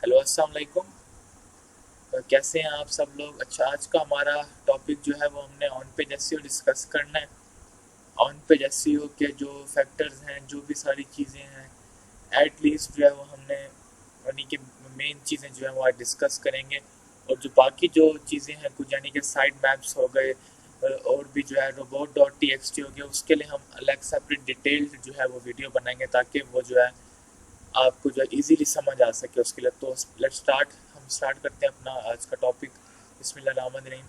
Hello अस्सलाम वालेकुम। कैसे हैं आप सब लोग? अच्छा, आज का हमारा टॉपिक जो है वो हमने ऑन पेज एसईओ डिस्कस करना है। ऑन पेज एसईओ के जो फैक्टर्स हैं, जो भी सारी चीज़ें हैं, एट लीस्ट जो है वो हमने यानी कि मेन चीज़ें जो है वो आज डिस्कस करेंगे। और जो बाकी जो चीज़ें हैं कुछ यानी कि साइड मैप्स हो गए और भी जो है robot dot T x T हो गया, उसके लिए हम अलग सेपरेट डिटेल्ड जो है वो वीडियो बनाएंगे ताकि वो जो है आपको जो है इजीली समझ आ सके उसके लिए। तो लेट्स स्टार्ट, हम स्टार्ट करते हैं अपना आज का टॉपिक। बिस्मिल्लाहिर्रहमानिर्रहीम।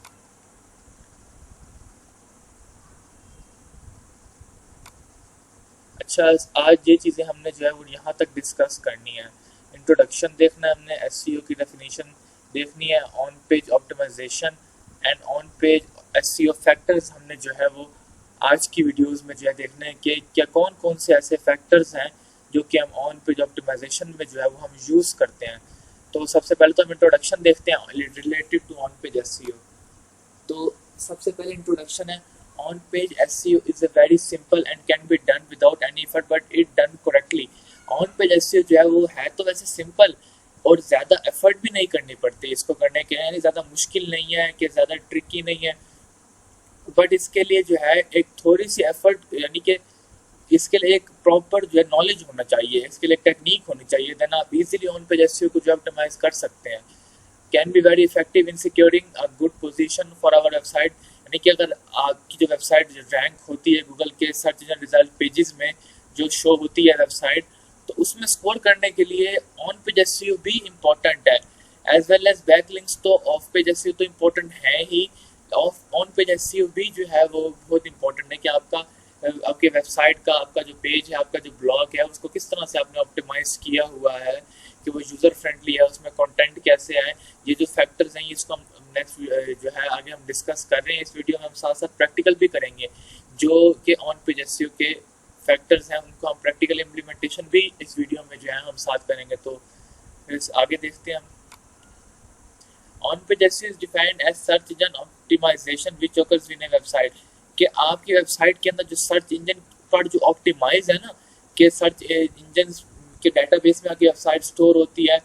अच्छा, आज ये चीज़ें हमने जो है वो यहाँ तक डिस्कस करनी है। इंट्रोडक्शन देखना है हमने, एसईओ की डेफिनेशन देखनी है, on page optimisation and on page SEO factors हमने जो है वो आज की वीडियोस में जो है देखना है कि क्या कौन कौन से ऐसे फैक्टर्स हैं जो कि हम ऑन पेज ऑप्टिमाइजेशन में जो है वो हम यूज़ करते हैं। तो सबसे पहले तो हम इंट्रोडक्शन देखते हैं related to on page SEO. तो सबसे पहले इंट्रोडक्शन है, on page SEO is a very simple and can be done without any effort but it done correctly. On page SEO जो है वो है तो वैसे सिंपल और ज़्यादा एफर्ट भी नहीं करनी पड़ती इसको करने के, यानी ज़्यादा मुश्किल नहीं है कि ज़्यादा ट्रिकी नहीं है, बट इसके लिए जो है एक थोड़ी सी एफर्ट यानी कि इसके लिए एक प्रॉपर जो है नॉलेज होना चाहिए, इसके लिए टेक्निक होनी चाहिए, देन आप इजीली ऑन पेज एसईओ को जो ऑप्टिमाइज कर सकते हैं। Can be very effective in securing a good position for our website, यानी कि अगर आपकी जो वेबसाइट रैंक होती है गूगल के सर्च इंजन रिजल्ट पेजेस में जो शो होती है वेबसाइट, तो उसमें स्कोर करने के लिए ऑन पेज एसईओ भी इम्पोर्टेंट है, एज वेल एज बैकलिंक्स। तो ऑफ पेज एसईओ तो इम्पोर्टेंट है ही, ऑन पेज एसईओ भी जो है वो बहुत इम्पोर्टेंट है कि आपका आपके वेबसाइट का, आपका जो पेज है, आपका जो ब्लॉग है, उसको किस तरह से आपने ऑप्टिमाइज किया हुआ है कि वो यूज़र फ्रेंडली है, उसमें कंटेंट कैसे है। ये जो फैक्टर्स हैं इसको हम नेक्स्ट जो है आगे हम डिस्कस कर रहे हैं। इस वीडियो में हम साथ साथ प्रैक्टिकल भी करेंगे जो कि ऑन पेज एसईओ के फैक्टर्स हैं, उनको हम प्रैक्टिकल इम्प्लीमेंटेशन भी इस वीडियो में जो है हम साथ करेंगे। तो आगे देखते हैं हम। On page SEO is defined as search engine optimisation which occurs in a website, कि आपकी वेबसाइट के अंदर जो सर्च इंजन पर जो ऑप्टिमाइज है ना, कि सर्च इंजन के डेटाबेस में आपकी वेबसाइट स्टोर होती है,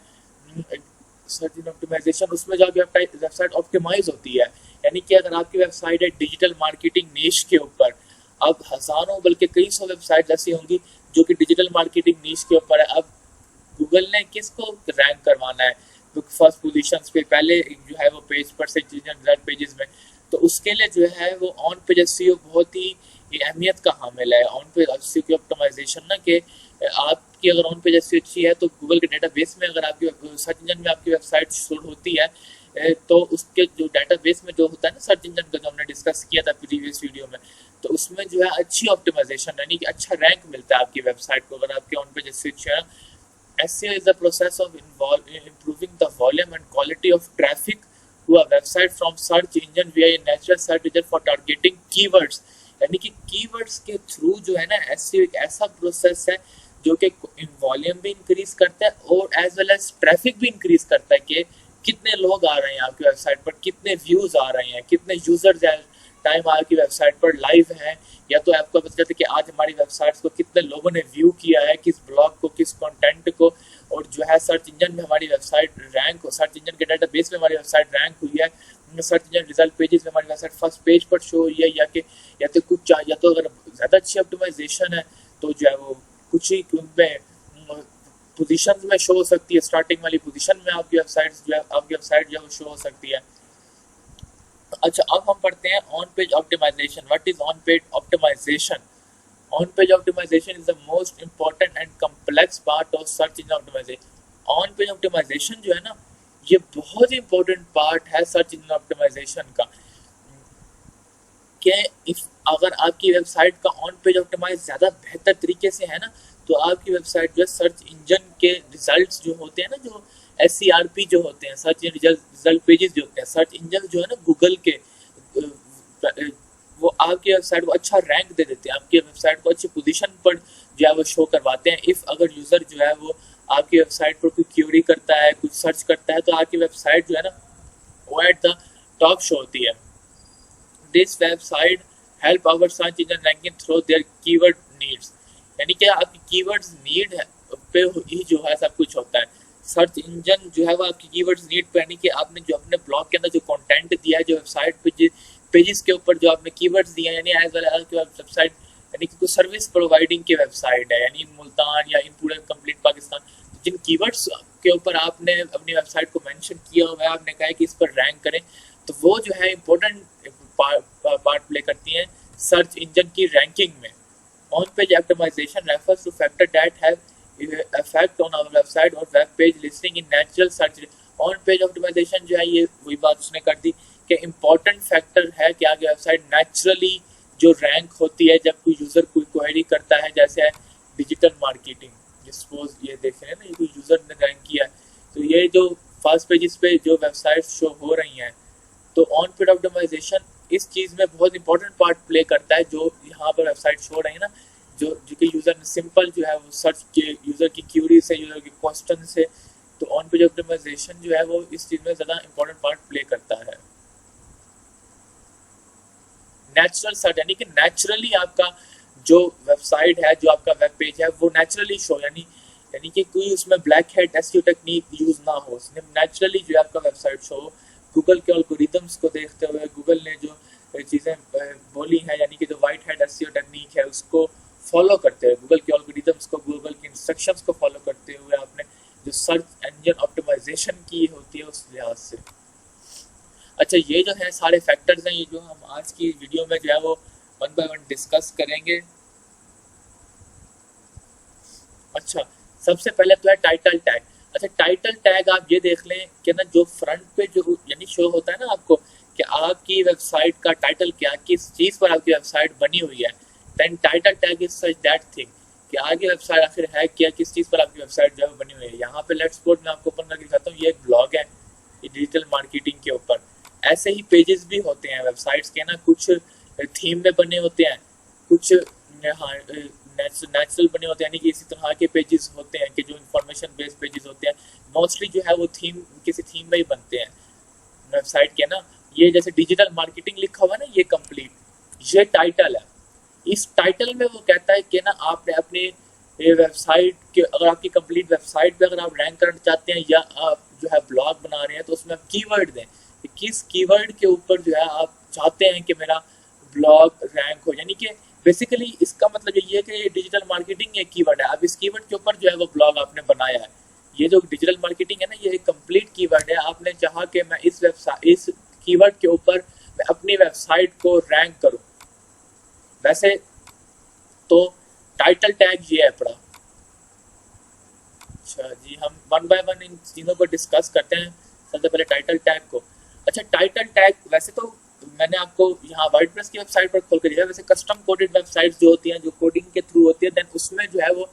सर्च इंजन ऑप्टिमाइजेशन उसमें जो आपकी वेबसाइट ऑप्टिमाइज होती है, यानी कि अगर आपकी वेबसाइट है डिजिटल मार्केटिंग नीश के ऊपर, अब हजारों बल्कि कई सौ वेबसाइट ऐसी होंगी जो कि डिजिटल मार्केटिंग नीश के ऊपर है। अब गूगल ने किसको रैंक करवाना है फर्स्ट पोजीशंस पे, पहले जो है वो पेज पर से रिजल्ट पेजेस में, तो उसके लिए जो है वो ऑन पेज एसईओ बहुत ही अहमियत का हामिल है। ऑन पेज एसईओ की ऑप्टिमाइजेशन ना, कि आपकी अगर ऑन पेज एसईओ अच्छी है तो गूगल के डेटाबेस में अगर आपकी सर्च इंजन में आपकी वेबसाइट शो होती है, तो उसके जो डेटाबेस में जो होता है ना सर्च इंजन का, जो हमने डिस्कस किया था प्रीवियस वीडियो में, तो उसमें जो है अच्छी ऑप्टिमाइजेशन यानी कि अच्छा रैंक मिलता है आपकी वेबसाइट को अगर आपकी ऑन पेज एसईओ अच्छी है। SEO is the process of improving the volume and quality of traffic to a website from search engine via a natural search result for targeting keywords, यानी कि कीवर्ड्स के through जो है ना SEO एक ऐसा प्रोसेस है जो कि वॉल्यूम भी इंक्रीज करता है और एज वेल एज ट्रैफिक भी इंक्रीज करता है, कि कितने लोग आ रहे हैं आपकी वेबसाइट पर, कितने व्यूज आ रहे हैं, कितने यूजर्स टाइम आपकी वेबसाइट पर लाइव हैं, या तो आपको पता चलता है कि आज हमारी वेबसाइट को कितने लोगों ने व्यू किया है, किस ब्लॉग को, किस कंटेंट को, और जो है सर्च इंजन में हमारी वेबसाइट रैंक हो, सर्च इंजन के डेटाबेस में हमारी वेबसाइट रैंक हुई है, सर्च इंजन रिजल्ट पेजेस में हमारी वेबसाइट फर्स्ट पेज पर शो हुई है, या तो कुछ, या तो अगर ज़्यादा अच्छी ऑप्टिमाइजेशन है तो जो है वो कुछ ही पोजीशन में शो हो सकती है, स्टार्टिंग वाली पोजीशन में आपकी वेबसाइट जो है वो शो हो सकती है। अच्छा, अब हम पढ़ते हैं on page optimisation. What is on page optimisation? On page optimisation is the most important and complex part of search engine optimisation. On page optimisation जो है ना, ये बहुत ही इंपॉर्टेंट पार्ट है सर्च इंजन ऑप्टिमाइजेशन का, कि इफ अगर आपकी वेबसाइट का ऑन पेज ऑप्टिमाइज ज़्यादा बेहतर तरीके से है ना, तो आपकी वेबसाइट जो है सर्च इंजन के रिजल्ट्स जो होते हैं ना, जो SERP जो होते हैं, सर्च रिजल्ट पेजेस जो होते हैं, सर्च इंजन जो है ना गूगल के, वो आपकी वेबसाइट को अच्छा रैंक दे देते हैं, आपकी वेबसाइट को अच्छी पोजीशन पर जो है वो शो करवाते हैं। इफ़ अगर यूज़र जो है वो आपकी वेबसाइट पर कोई क्यूरी करता है, कुछ सर्च करता है, तो आपकी वेबसाइट जो है ना वो एट द टॉप शो होती है। This website help our search engine ranking through their keyword needs, यानी कि आपकी कीवर्ड्स नीड पे ही जो है सब कुछ होता है। सर्च इंजन जो है वो आपकी कीवर्ड्स नीड पे, यानी कि आपने जो अपने ब्लॉग के अंदर जो कंटेंट दिया है, जो वेबसाइट पे पेजेस के ऊपर जो आपने कीवर्ड्स दिए हैं, यानी एज वेल एज वेबसाइट, यानी कि कोई सर्विस प्रोवाइडिंग की वेबसाइट है, यानी मुल्तान या इन पूरे कंप्लीट पाकिस्तान, जिन कीवर्ड्स के ऊपर आपने अपनी वेबसाइट को मेंशन किया हुआ है, आपने कहा है कि इस पर रैंक करें, तो वो जो है इम्पोर्टेंट पार्ट प्ले करती हैं सर्च इंजन की रैंकिंग में। On page optimization refers to factor that have effect on our website और web page listing in natural search. On page optimisation जो है, ये वही बात उसने कर दी कि इम्पोर्टेंट फैक्टर है कि आगे वेबसाइट नेचुरली जो रैंक होती है जब कोई यूजर कोई क्वेरी करता है, जैसे डिजिटल मार्केटिंग, सपोज ये देख रहे हैं ना, ये कोई यूजर ने रैंक किया है, तो ये जो फर्स्ट पेजेस पे जो वेबसाइट शो हो रही हैं, तो ऑन पेज ऑप्टिमाइजेशन इस चीज़ में बहुत इंपॉर्टेंट पार्ट प्ले करता है। जो यहाँ पर वेबसाइट शो रही है ना, जो कि यूज़र ने सिंपल जो है वो सर्च के यूज़र की क्यूरी से, यूज़र के क्वेश्चन से, तो ऑन पेज ऑप्टिमाइजेशन जो है वो इस चीज़ में ज़्यादा इंपॉर्टेंट पार्ट प्ले करता है। नेचुरल सर्च, यानी कि नेचुरली आपका जो वेबसाइट है, जो आपका वेब पेज है, वो नेचुरली शो, यानी कि कोई उसमें black head SEO technique use ना हो, उसने नेचुरली जो है आपका वेबसाइट शो हो। गूगल के एल्गोरिथम्स को देखते हुए, गूगल ने जो चीज़ें बोली हैं, यानी कि जो वाइट हेड एसईओ टेक्निक है उसको फॉलो करते हुए, गूगल के एल्गोरिथम्स को, गूगल के इंस्ट्रक्शंस को फॉलो करते हुए आपने जो सर्च इंजन ऑप्टिमाइजेशन की होती है उस लिहाज से। अच्छा, ये जो है सारे फैक्टर्स हैं, ये जो हम आज की वीडियो में जो है वो वन बाय वन डिस्कस करेंगे। अच्छा, सबसे पहले तो है टाइटल टैग। अच्छा, टाइटल टैग आप ये देख लें कि ना, जो फ्रंट पे जो यानी शो होता है ना आपको कि आपकी वेबसाइट का टाइटल क्या, किस चीज़ पर आपकी वेबसाइट बनी हुई है, then title tag is such that thing कि आगे वेबसाइट आखिर है क्या, किस चीज़ पर आपकी वेबसाइट जो है बनी हुई है। यहाँ पे लेट्स सपोज मैं आपको ओपन करके दिखाता हूँ, ये एक ब्लॉग है, ये डिजिटल मार्केटिंग के ऊपर। ऐसे ही पेजेस भी होते हैं वेबसाइट्स के ना, कुछ थीम में बने होते हैं, कुछ हाँ नेचुरल बने होते हैं, यानी कि इसी तरह के पेजेस होते हैं कि जो इंफॉर्मेशन बेस्ड पेजेस होते हैं, मोस्टली जो है वो थीम, किसी थीम में ही बनते हैं वेबसाइट के ना। ये जैसे डिजिटल मार्केटिंग लिखा हुआ है ना, ये कंप्लीट, ये टाइटल है। इस टाइटल में वो कहता है कि ना, आपने अपने वेबसाइट के, अगर आपकी कंप्लीट वेबसाइट पे अगर आप रैंक करना चाहते हैं या आप जो है ब्लॉग बना रहे हैं, तो उसमें आप कीवर्ड दें कि किस कीवर्ड के ऊपर जो है आप चाहते हैं कि मेरा ब्लॉग रैंक हो। यानी कि बेसिकली इसका मतलब ये है कि डिजिटल मार्केटिंग एक कीवर्ड है, अब इस कीवर्ड के ऊपर जो है वो ब्लॉग आपने बनाया है। ये जो डिजिटल मार्केटिंग है ना, ये एक कंप्लीट कीवर्ड है। आपने चाहा कि मैं इस कीवर्ड के ऊपर मैं अपनी वेबसाइट को रैंक करूं, वैसे तो टाइटल टैग ये है पड़ा। अच्छा जी, हम वन बाय वन इन चीज़ों को डिस्कस करते हैं। सबसे पहले टाइटल टैग को। अच्छा, टाइटल टैग वैसे तो मैंने आपको यहाँ वर्डप्रेस की वेबसाइट पर खोल कर दिया, वैसे कस्टम कोडेड वेबसाइट्स जो होती हैं, जो कोडिंग के थ्रू होती है, देन उसमें जो है वो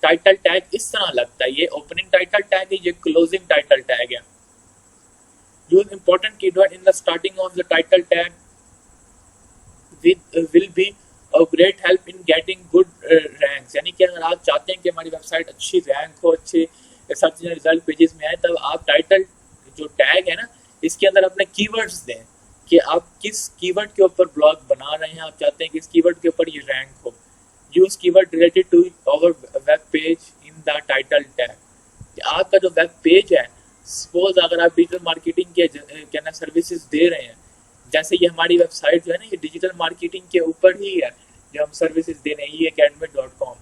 टाइटल टैग इस तरह लगता है। ये ओपनिंग टाइटल टैग है, ये क्लोजिंग टाइटल टैग है। Use important keyword in the starting of the title tag will be और great help in getting good ranks. यानी कि अगर आप चाहते हैं कि हमारी वेबसाइट अच्छी रैंक हो, अच्छे सर्च रिजल्ट पेजेस में आए, तब आप टाइटल जो टैग है ना, इसके अंदर अपने कीवर्ड्स दें कि आप किस कीवर्ड के ऊपर ब्लॉग बना रहे हैं, आप चाहते हैं कि इस कीवर्ड के ऊपर ये रैंक हो। Use keyword related to our web page in the title tag. आपका जो वेब पेज है, सपोज अगर आप डिजिटल मार्केटिंग के क्या ना सर्विसेज दे रहे हैं, जैसे ये हमारी वेबसाइट जो है ना, ये डिजिटल मार्केटिंग के ऊपर ही है, जो हम सर्विसेज दे रहे हैं, eacademy.com।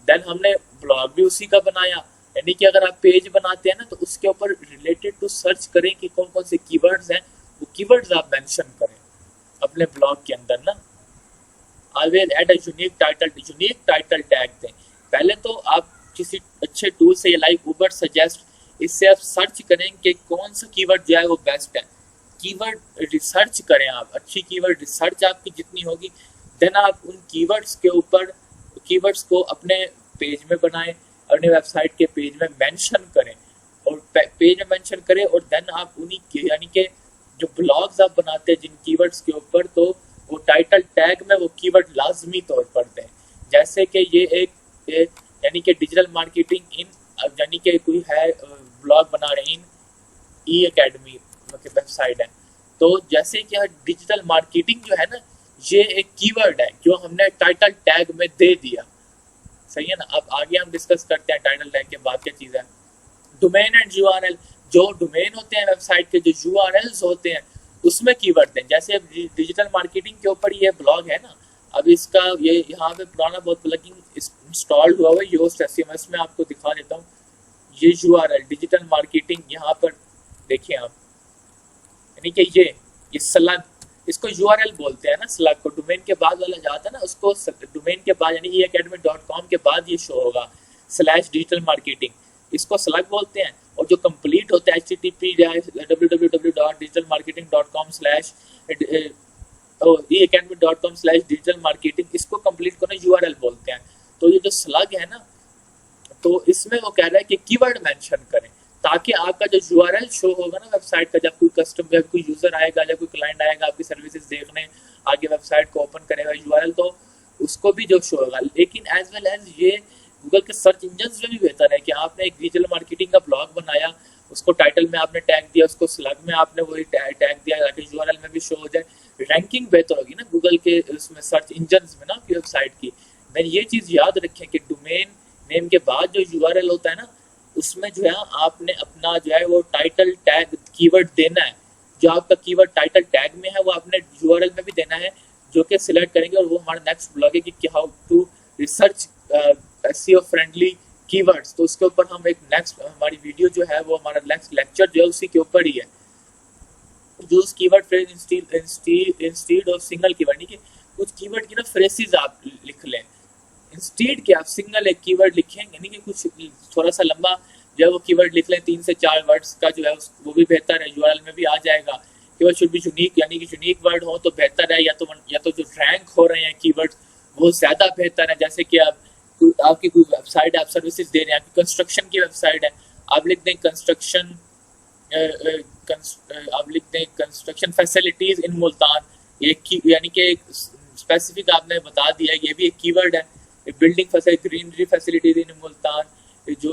देन हमने ब्लॉग भी उसी का बनाया, यानी कि अगर आप पेज बनाते हैं ना, तो उसके ऊपर रिलेटेड टू सर्च करें कि कौन कौन से कीवर्ड्स हैं, वो कीवर्ड्स आप मेंशन करें अपने ब्लॉग के अंदर ना। Always add a unique title tag दें। पहले तो आप किसी अच्छे टूल से, लाइक उबर सजेस्ट, इससे आप सर्च करें कि कौन सा कीवर्ड जो है वो बेस्ट है। कीवर्ड रिसर्च करें आप, अच्छी कीवर्ड रिसर्च आपकी जितनी होगी, देन आप उन कीवर्ड्स के ऊपर कीवर्ड्स को अपने पेज में बनाएं, अपने वेबसाइट के पेज में मेंशन करें, और पेज में मेंशन करें, और देन आप उन्हीं यानी कि जो ब्लॉग्स आप बनाते हैं जिन कीवर्ड्स के ऊपर, तो वो टाइटल टैग में वो कीवर्ड लाजमी तौर पर दें। जैसे कि ये एक यानी कि डिजिटल मार्केटिंग इन, यानी कि कोई है ब्लॉग बना रहे इन eacademy वेबसाइट है, तो जैसे कि डिजिटल मार्केटिंग जो है ना, ये एक कीवर्ड है जो हमने टाइटल टैग में दे दिया। सही है ना। अब आगे हम डिस्कस करते हैं टाइटल टैग के बाद क्या चीज़ है। डोमेन एंड यूआरएल, जो डोमेन होते हैं वेबसाइट के, जो यूआरएल्स होते हैं उसमें कीवर्ड दें। जैसे अब डिजिटल मार्केटिंग के ऊपर ये ब्लॉग है ना, अब इसका ये यहाँ पे पुराना बहुत प्लगइन इंस्टॉल्ड हुआ है योस्ट एसईओ, मैं आपको दिखा देता हूँ। ये यूआरएल डिजिटल मार्केटिंग, यहाँ पर देखिए आप, यानी कि ये स्लग, इसको यूआरएल बोलते हैं ना, स्लग को डोमेन के बाद वाला जाता है ना, उसको डोमेन के बाद यानी eacademy.com के बाद ये शो होगा /digital marketing, इसको स्लग बोलते हैं। और जो कंप्लीट होता है http://www.digitalmarketing.com/eacademy.com/digital-marketing, इसको कंप्लीट को ना यूआरएल बोलते हैं। तो ये जो स्लग है ना, तो इसमें वो कह रहा है कि कीवर्ड मेंशन करें, ताकि आपका जो यूआरएल शो होगा ना वेबसाइट का, जब कोई कस्टमर, जब कोई यूजर आएगा, जब कोई क्लाइंट आएगा आपकी सर्विसेज देखने, आगे वेबसाइट को ओपन करेगा यूआरएल, तो उसको भी जो शो होगा। लेकिन एज वेल एज ये गूगल के सर्च इंजन में भी बेहतर है कि आपने एक डिजिटल मार्केटिंग का ब्लॉग बनाया, उसको टाइटल में आपने टैग दिया, उसको स्लग में आपने वही टैग दिया ताकि यूआरएल में भी शो हो जाए। रैंकिंग बेहतर होगी ना गूगल के उसमें सर्च इंजन में ना आपकी वेबसाइट की। मैं ये चीज़ याद रखें कि डोमेन नेम के बाद जो यूआरएल होता है ना, उसमें जो है आपने अपना जो है वो टाइटल टैग कीवर्ड देना है। जो आपका कीवर्ड टाइटल टैग में है वो आपने यूआरएल में भी देना है, जो कि सिलेक्ट करेंगे। और वो हमारा नेक्स्ट ब्लॉग है कि how to research SEO friendly keywords, तो उसके ऊपर हम एक नेक्स्ट हमारी वीडियो जो है वो हमारा नेक्स्ट लेक्चर जो है उसी के ऊपर ही है। Use keyword phrase instead of single keyword, नहीं कि कुछ कीवर्ड की ना फ्रेसेस आप लिख लें, इंस्टीड के आप सिंगल एक कीवर्ड लिखेंगे, नहीं कि कुछ थोड़ा सा लंबा जो है वो कीवर्ड लिख लें, 3 से 4 वर्ड्स का जो है वो भी बेहतर है, यूआरएल में भी आ जाएगा। कीवर्ड शुड बी यूनिक, यानी कि यूनिक वर्ड हो तो बेहतर है, या तो जो रैंक हो रहे हैं कीवर्ड वो ज़्यादा बेहतर है। जैसे कि आपकी कोई वेबसाइट है, आप सर्विसेज दे रहे हैं, आपकी कंस्ट्रक्शन की वेबसाइट है, आप लिख दें कंस्ट्रक्शन, आप लिख दें कंस्ट्रक्शन फैसिलिटीज़ इन मुल्तान, यानी कि स्पेसिफिक आपने बता दिया, ये भी एक कीवर्ड है। Building facility, greenery facilities in Multan, जो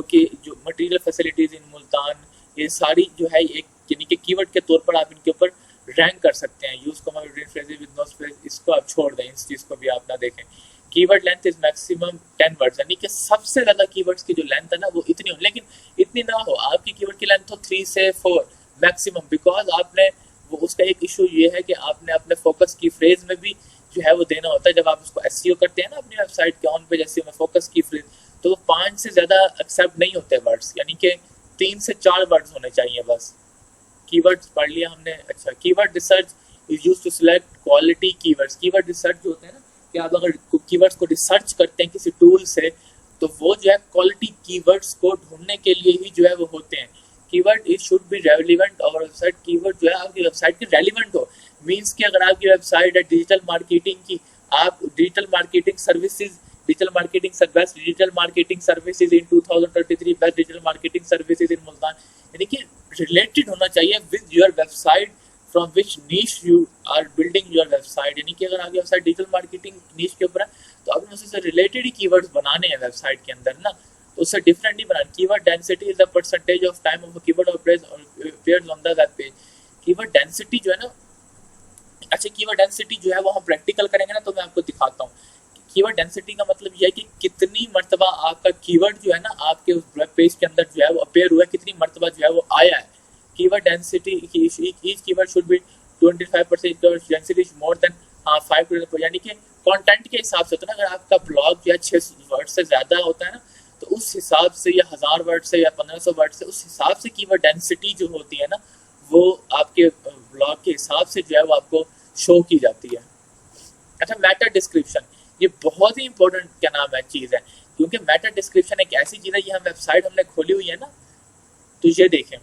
मटेरियल फैसिलिटीज इन मुल्तान, ये सारी जो है एक यानी कि कीवर्ड के तौर पर आप इनके ऊपर रैंक कर सकते हैं। Use comma phrases with no space, इसको आप छोड़ दें, इस चीज़ को भी आप ना देखें। Keyword length is maximum 10 words, यानी कि सबसे ज़्यादा कीवर्ड्स की जो लेंथ है ना वो इतनी हो, लेकिन इतनी ना हो, आपकी कीवर्ड की लेंथ हो 3 से 4 मैक्सिमम, बिकॉज आपने वो उसका एक इशू ये है कि आपने अपने फोकस की फ्रेज में भी जो है वो देना होता है। जब आप उसको एसईओ करते हैं ना अपनी वेबसाइट के ऑन पेज एसईओ में फोकस की फ्रेज, तो वो 5 से ज़्यादा एक्सेप्ट नहीं होते वर्ड्स, यानी कि 3 से 4 वर्ड्स होने चाहिए बस। कीवर्ड्स पढ़ लिया हमने। अच्छा, keyword research is used to select quality keywords. Keyword research जो होते हैं ना, कि आप अगर कीवर्ड्स को रिसर्च करते हैं किसी टूल से, तो वो जो है क्वालिटी कीवर्ड्स को ढूंढने के लिए ही जो है वो होते हैं। Keyword it should be relevant, और वेबसाइट कीवर्ड जो है आपकी वेबसाइट की रेलिवेंट हो। मीन्स कि अगर आपकी वेबसाइट है डिजिटल मार्केटिंग की, आप digital marketing services, digital marketing services in 2033 best digital marketing services in Multan, यानी कि रिलेटेड होना चाहिए with your website from which niche you are building your website. यानी कि अगर आपकी वेबसाइट डिजिटल मार्केटिंग नीश के ऊपर है, तो आपने उससे रिलेटेड ही कीवर्ड्स बनाने हैं वेबसाइट के अंदर ना, तो उससे डिफरेंट नहीं बनाना। Keyword density is the percentage of time of keyword appears on the web page. Keyword density जो है ना, अच्छा कीवर्ड डेंसिटी जो है वो हम प्रैक्टिकल करेंगे ना, तो मैं आपको दिखाता हूँ। कीवर्ड डेंसिटी का मतलब यह है कि कितनी मर्तबा आपका कीवर्ड जो है ना आपके उस वेब पेज के अंदर जो है वो अपीयर हुआ है, कितनी मर्तबा जो है वो आया है। Keyword density, each keyword should be 25% density more than 5, यानी कि कंटेंट के हिसाब से होता है ना। अगर आपका ब्लॉग जो है 6 वर्ड से ज़्यादा होता है ना, तो उस हिसाब से, या 1000 वर्ड से या 1500 वर्ड से, उस हिसाब से कीवर्ड डेंसिटी जो होती है ना, वो आपके ब्लॉग के हिसाब से जो है वो आपको शो की जाती है। अच्छा, मेटा डिस्क्रिप्शन, ये बहुत ही इंपॉर्टेंट क्या नाम है चीज़ है, क्योंकि मेटा डिस्क्रिप्शन एक ऐसी चीज़ है, ये हम वेबसाइट हमने खोली हुई है ना, तो ये देखें,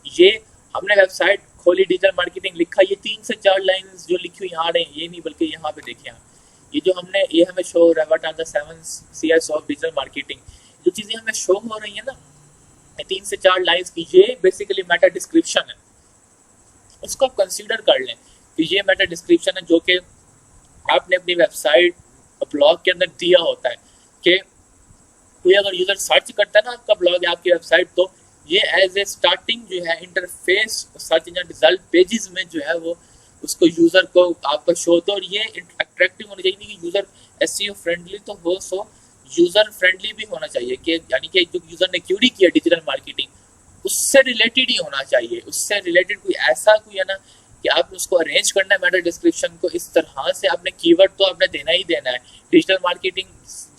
ये हमने वेबसाइट खोली, डिजिटल मार्केटिंग लिखा, ये 3 से 4 लाइंस जो लिखी हुई आ रही हैं, ये नहीं बल्कि यहाँ पे देखें आप, ये जो हमने, ये हमें शो हो रहा है, what are the 7 C's of digital marketing, जो चीज़ें हमें शो हो रही है ना 3 से 4 लाइंस की, ये बेसिकली मेटा डिस्क्रिप्शन है। इसको आप कंसीडर कर लें कि ये मेटा डिस्क्रिप्शन है, जो कि आपने अपनी वेबसाइट ब्लॉग के अंदर दिया होता है कि कोई अगर यूजर सर्च करता है ना आपका ब्लॉग या आपकी वेबसाइट, तो ये एज ए स्टार्टिंग जो है interface search engine result pages में जो है वो उसको यूजर को आपका शो होता है। और ये अट्रैक्टिव होना चाहिए कि यूजर एसईओ फ्रेंडली तो हो, सो यूजर फ्रेंडली भी होना चाहिए, कि यानी कि जो यूजर ने क्यूरी किया डिजिटल मार्केटिंग उससे रिलेटेड ही होना चाहिए, उससे रिलेटेड कोई ऐसा कोई है ना कि आपने उसको अरेंज करना है मेटा डिस्क्रिप्शन को इस तरह से, आपने कीवर्ड तो आपने देना ही देना है। डिजिटल मार्केटिंग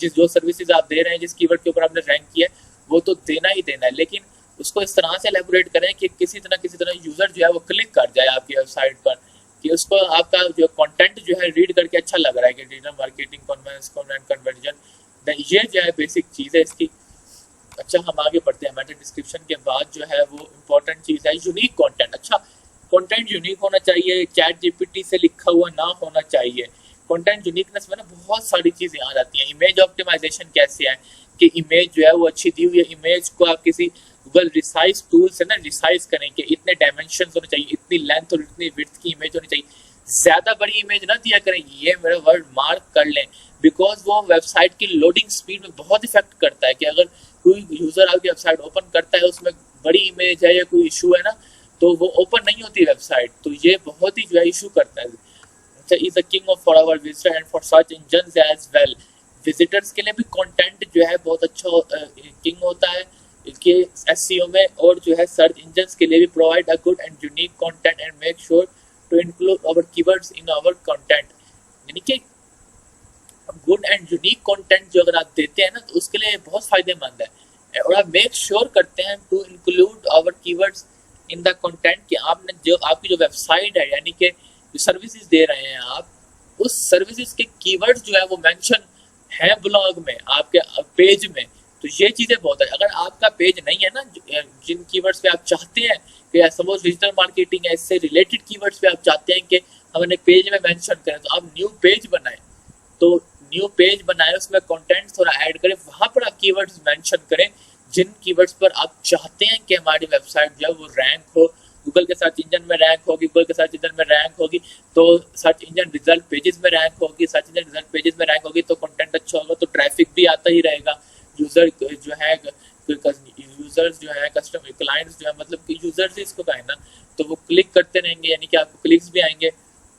जिस जो सर्विसेज आप दे रहे हैं, जिस कीवर्ड के ऊपर आपने रैंक किया है वो तो देना ही देना है, लेकिन उसको इस तरह से एलेबोरेट करें कि किसी तरह यूजर जो है वो क्लिक कर जाए आपकी वेबसाइट पर, कि उसको आपका जो कंटेंट जो है रीड करके अच्छा लग रहा है कि डिजिटल मार्केटिंग कन्वर्जन, ये जो है बेसिक चीज़ है इसकी। अच्छा हम आगे बढ़ते हैं। मेटा डिस्क्रिप्शन के बाद जो है वो इम्पोर्टेंट चीज़ है यूनिक कंटेंट। अच्छा कंटेंट यूनिक होना चाहिए, चैट जीपीटी से लिखा हुआ ना होना चाहिए। कंटेंट यूनिकनेस में ना बहुत सारी चीज़ें आ जाती हैं। इमेज ऑप्टिमाइजेशन कैसे है कि इमेज जो है वो अच्छी दी हुई है, इमेज को आप किसी गूगल रिसाइज टूल से ना रिसाइज करें कि इतने डायमेंशन होने चाहिए, इतनी लेंथ और इतनी विड्थ की इमेज होनी चाहिए। ज़्यादा बड़ी इमेज ना दिया करें, ये मेरा वर्ड मार्क कर लें, बिकॉज वो वेबसाइट की लोडिंग स्पीड में बहुत इफेक्ट करता है। कि अगर कोई यूज़र आपकी वेबसाइट ओपन करता है उसमें बड़ी इमेज है या कोई इशू है ना, तो वो ओपन नहीं होती वेबसाइट, तो ये बहुत ही जो है इशू करता है। Is the king of for our visitor and for search engines as well. Visitors के लिए भी कंटेंट जो है बहुत अच्छा किंग होता है कि एसईओ में, और जो है सर्च इंजन्स के लिए भी provide a good and unique content and make sure to include our keywords in our content. यानी कि गुड एंड यूनिक कंटेंट जो अगर आप देते हैं ना तो उसके लिए बहुत फायदेमंद है, और आप मेक श्योर करते हैं to include our keywords in the content, कि आपने जो आपकी जो वेबसाइट है यानी कि जो सर्विसेज दे रहे हैं आप, उस सर्विसेज के कीवर्ड्स जो है वो मेंशन है ब्लॉग में, आपके पेज में। तो ये चीज़ें बहुत है। अगर आपका पेज नहीं है ना जिन कीवर्ड्स पे आप चाहते हैं कि सपोज डिजिटल मार्केटिंग है, इससे रिलेटेड कीवर्ड्स पे आप चाहते हैं कि हम अपने पेज में मेंशन करें, तो आप न्यू पेज बनाएं। तो न्यू पेज बनाए, उसमें कंटेंट थोड़ा ऐड करें, वहां पर आप कीवर्ड्स मेंशन करें जिन कीवर्ड्स पर आप चाहते हैं कि हमारी वेबसाइट जो है वो रैंक हो, गूगल के सर्च इंजन में रैंक होगी, गूगल के सर्च इंजन में रैंक होगी, तो सर्च इंजन रिजल्ट पेजेस में रैंक होगी, सर्च इंजन रिजल्ट पेजेस में रैंक होगी, तो कंटेंट अच्छा होगा, तो ट्रैफिक भी आता ही रहेगा। यूजर जो है यूजर्स जो है कस्टमर क्लाइंट्स जो है, मतलब कि यूजर्स ही इसको कहें ना, तो वो क्लिक करते रहेंगे, यानी कि आपको क्लिक्स भी आएंगे।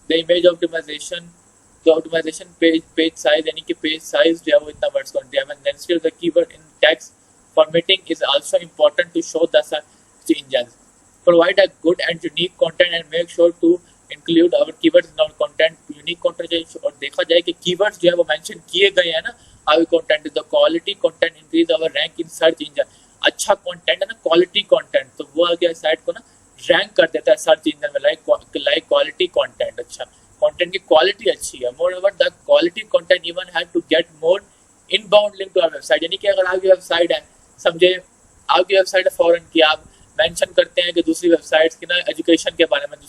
द इमेज ऑप्टिमाइजेशन, तो ऑप्टिमाइजेशन पेज साइज, यानी कि पेज साइज जो है वो इतना वर्ड्स कर दिया मैंने। Density of the keyword in text formatting is also important to show the search engine. Provide a good and unique content and make sure to include our keywords in our content. Unique content और देखा जाए कि keywords जो है वो mention किए गए हैं ना our content, the quality content increase our rank in search engine. अच्छा कंटेंट है ना, क्वालिटी कंटेंट, तो वो आगे साइट को ना रैंक कर देता है सर्च इंजन में, लाइक क्वालिटी कंटेंट। अच्छा कंटेंट की क्वालिटी अच्छी है। Moreover the quality content even have to get more inbound link to our website. यानी कि अगर आपकी वेबसाइट है, समझे आपकी वेबसाइट है फॉरेन की, आप मेंशन करते हैं कि दूसरी वेबसाइट्स की ना एजुकेशन के बारे में,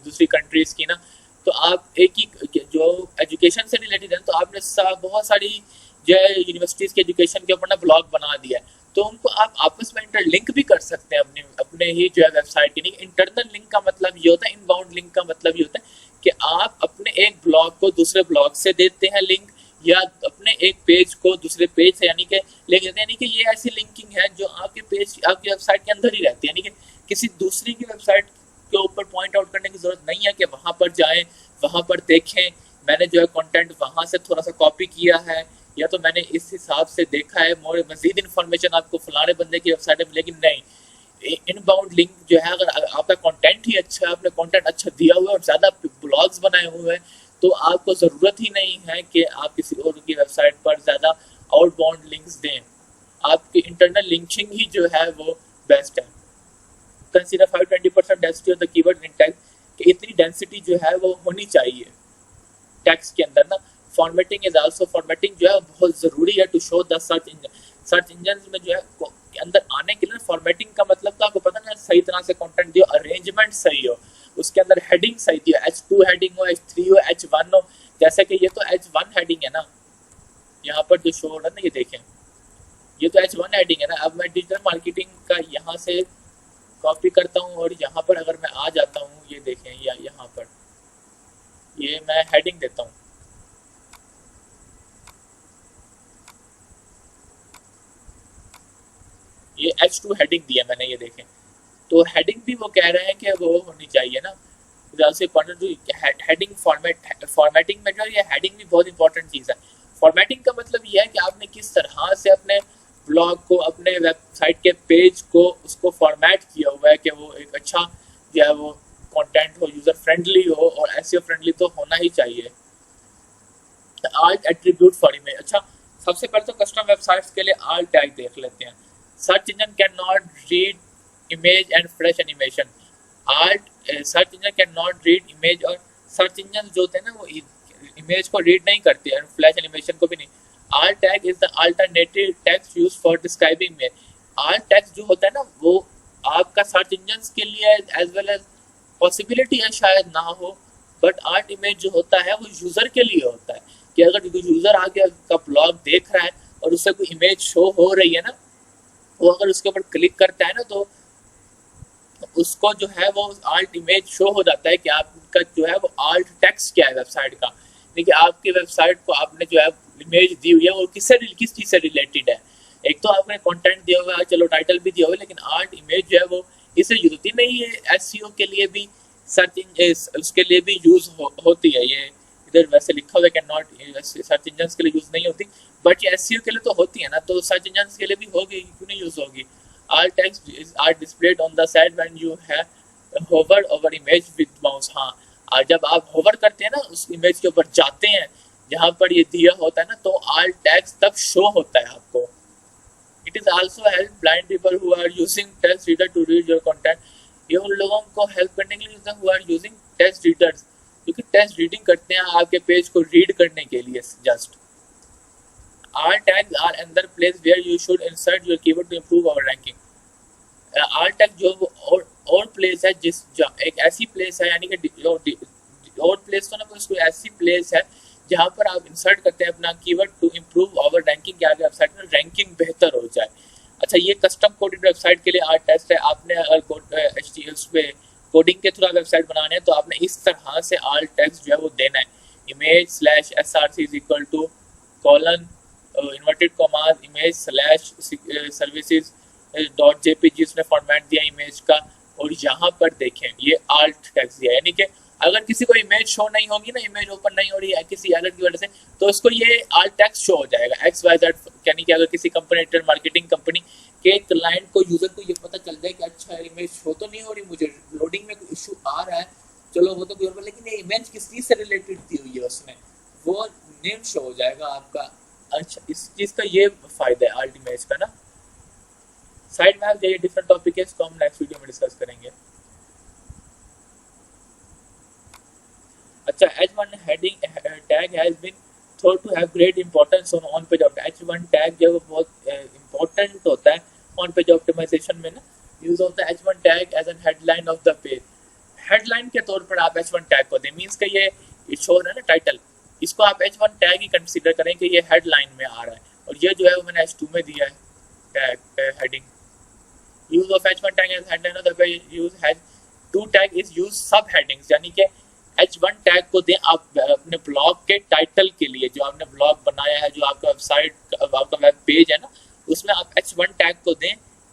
दूसरी कंट्रीज की ना, तो आप एक ही जो एजुकेशन से रिलेटेड है, तो आपने बहुत सारी जो है यूनिवर्सिटीज़ के एजुकेशन के ऊपर ना ब्लॉग बना दिया है, तो उनको आप आपस में इंटरलिंक भी कर सकते हैं अपने ही जो है वेबसाइट के। नहीं, इंटरनल लिंक का मतलब ये होता है, इनबाउंड लिंक का मतलब ये होता है कि आप अपने एक ब्लॉग को दूसरे ब्लॉग से देते हैं लिंक, या अपने एक पेज को दूसरे पेज से यानी कि लिंक देते हैं। यानी कि ये ऐसी लिंकिंग है जो आपके पेज आपकी वेबसाइट के अंदर ही रहती है, यानी कि किसी दूसरी की वेबसाइट के ऊपर पॉइंट आउट करने की जरूरत नहीं है कि वहां पर जाएं, वहां पर देखें मैंने जो है कंटेंट वहां से थोड़ा सा कॉपी किया है, या तो मैंने इस हिसाब से देखा है, मोर मजीद इन्फॉर्मेशन आपको फलाने बंदे की वेबसाइट में। लेकिन नहीं, इनबाउंड लिंक जो है, अगर आपका कंटेंट ही अच्छा है, आपने कंटेंट अच्छा दिया हुआ है और ज़्यादा ब्लॉग्स बनाए हुए हैं, तो आपको ज़रूरत ही नहीं है कि आप किसी और की वेबसाइट पर ज़्यादा आउटबाउंड लिंक्स दें। आपकी इंटरनल लिंकिंग ही जो है वो बेस्ट है। Consider 5-20% density of the keyword in text, कि इतनी डेंसिटी जो है वो होनी चाहिए टेक्स्ट के अंदर ना। फॉर्मेटिंग इज आल्सो, फॉर्मेटिंग जो है बहुत ज़रूरी है to show the search engine. Search engine में जो है के अंदर आने के लिए फॉर्मेटिंग का मतलब तो आपको पता ना, सही तरह से कंटेंट दियो, अरेंजमेंट सही हो, उसके अंदर हेडिंग सही दियो, H2 हेडिंग हो, H3 हो, H1 हो। जैसे कि ये तो H1 हेडिंग है ना, यहाँ पर जो शो हो रहा है ना, ये देखें, ये तो H1 हेडिंग है ना। अब मैं डिजिटल मार्केटिंग का यहाँ से कॉपी करता हूँ और यहाँ पर अगर मैं आ जाता हूँ, ये देखें, या यहाँ पर ये मैं हेडिंग देता हूँ, ये H2 हेडिंग दिया मैंने, ये देखें। तो हेडिंग भी वो कह रहे हैं कि वो होनी चाहिए ना। हेडिंग फॉर्मेटिंग में जो ये हेडिंग भी बहुत इंपॉर्टेंट चीज़ है। फॉर्मेटिंग का मतलब ये है कि आपने किस तरह से अपने ब्लॉग को, अपने वेबसाइट के पेज को, उसको फॉर्मेट किया हुआ है कि वो एक अच्छा जो है वो कंटेंट हो, यूजर फ्रेंडली हो, और एसईओ फ्रेंडली तो होना ही चाहिए। Art attribute for image. अच्छा, सबसे पहले तो कस्टम वेबसाइट्स के लिए आर्ट टैग देख लेते हैं। Search engine can not read image and fresh animation. Art search engine can not read image, और सर्च इंजन जो होते हैं ना वो इमेज को रीड नहीं करते हैं, फ्लैश एनिमेशन को भी नहीं। Art tag is the alternative text used for describing image. Art tag जो होता है ना वो आपका सर्च इंजन के लिए एज वेल एज पॉसिबिलिटी है शायद ना हो, बट आर्ट इमेज जो होता है वो यूजर के लिए होता है कि अगर यूजर आगे का ब्लॉग देख रहा है और उससे कोई इमेज शो हो रही है ना, वो अगर उसके ऊपर क्लिक करता है ना तो उसको जो है वो आर्ट इमेज शो हो जाता है कि आपका जो है वो आर्ट टेक्स्ट क्या है वेबसाइट का, देखिए आपकी वेबसाइट को आपने जो है इमेज दी हुई है वो किस चीज से रिलेटेड है। एक तो आपने कंटेंट दिया हुआ है, चलो टाइटल भी दिया हुआ है, लेकिन आर्ट इमेज जो है वो इससे यूज होती नहीं है। एसईओ के लिए भी, सर्च उसके लिए भी यूज होती है। ये इधर वैसे लिखा हुआ है कैन नॉट, सर्च इंजन के लिए यूज नहीं होती, बट ये एसईओ के लिए तो होती है ना, तो सर्च इंजन के लिए भी होगी, क्यों नहीं यूज होगी। All text are displayed on the side when you have hovered over image with mouse। हाँ, और जब आप होवर करते हैं ना उस इमेज के ऊपर जाते हैं जहाँ पर ये दिया होता है ना, तो all text तब शो होता है आपको। It is also help blind people who are using text reader to read your content। ये उन लोगों को हेल्प करने के लिए who are using text readers, क्योंकि टेक्स्ट रीडिंग करते हैं आपके पेज को रीड करने के लिए just. All tags are another place where you should insert your keyword to improve our ranking। all tag जो और प्लेस है, एक ऐसी प्लेस है, यानी कि और प्लेस तो ना, उसको ऐसी प्लेस है जहाँ पर आप इंसर्ट करते हैं अपना keyword to improve our ranking, कि आगे वेबसाइट में रैंकिंग बेहतर हो जाए। अच्छा, ये कस्टम कोडेड वेबसाइट के लिए आर्ट टेक्स्ट है। आपने अगर उस पे कोडिंग के थ्रू वेबसाइट बनाने हैं तो आपने इस तरह से आर्ट टेक्स्ट जो है वो देना है। Image slash src is equal to colon inverted commas image slash services dot JPG उसने फॉर्मेट दिया इमेज का, और यहाँ पर देखें ये आल्ट टेक्स्ट दिया, यानी कि अगर किसी को इमेज शो नहीं होगी ना, इमेज ओपन नहीं हो रही है किसी एरर की वजह से, तो उसको ये आल्ट टेक्स्ट शो हो जाएगा XYZ। यानी कि अगर किसी कंपनी, इंटरनेट मार्केटिंग कंपनी के क्लाइंट को, यूजर को ये पता चल जाए कि अच्छा इमेज शो तो नहीं हो रही, मुझे लोडिंग में कोई इशू आ रहा है, चलो वो तो कोई, लेकिन ये इमेज किस चीज से रिलेटेड दी हुई है उसमें, वो नेम शो हो जाएगा आपका। अच्छा, इस चीज का ये फायदा है आल्ट इमेज का ना। साइड में ये डिफरेंट टॉपिक है, इसको हम नेक्स्ट वीडियो में डिस्कस करेंगे। अच्छा, H1 heading tag has been thought to have great importance on page optimization. H1 tag जो बहुत इंपॉर्टेंट होता है ऑन पेज ऑप्टिमाइजेशन में ना, यूज होता है H1 tag as an headline of the page. Headline के तौर पर आप H1 टैग को दें, मींस कि ये शो है ना टाइटल, इसको आप H1 टैग ही कंसीडर करें कि ये हेडलाइन में आ रहा है, और ये जो है वो मैंने H2 में दिया है tag heading. Use of H1 tag as headline of the page, use H2 tag is use sub headings, यानी कि H1 टैग को दें आप अपने ब्लॉग के टाइटल के लिए, जो आपने ब्लॉग बनाया है, जो आपका वेबसाइट, आपका वेब पेज है ना, उसमें आप H1 टैग को दें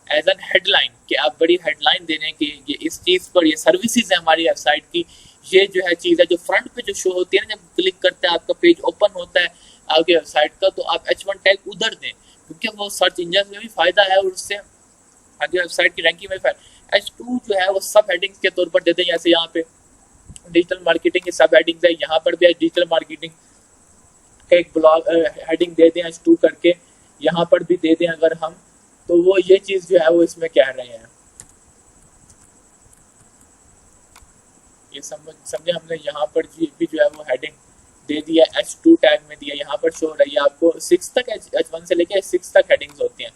एज एन हेडलाइन, कि आप बड़ी हेडलाइन दे दें कि ये इस चीज़ पर, ये सर्विसेज है हमारी वेबसाइट की, ये जो है चीज़ है जो फ्रंट पे जो शो होती है ना, जब क्लिक करते हैं आपका पेज ओपन होता है आपके वेबसाइट का, तो आप H1 टैग उधर दें, क्योंकि वो सर्च इंजन में भी फायदा है और उससे आगे वेबसाइट की रैंकिंग में फायदा। H2 जो है वो सब हेडिंग्स के तौर पर दे दें, जैसे यहाँ पे डिजिटल मार्केटिंग की सब हेडिंग्स है, यहाँ पर भी है डिजिटल मार्केटिंग का एक ब्लॉग हेडिंग दे दें H2 करके, यहाँ पर भी दे दें अगर हम, तो वो ये चीज जो है वो इसमें कह रहे हैं। ये समझे हमने, यहाँ पर भी जो है वो हेडिंग दे दिया, H2 टैग में दिया, यहाँ पर शो रही है आपको 6 तक, H1 से लेके 6 तक हेडिंग्स होती हैं,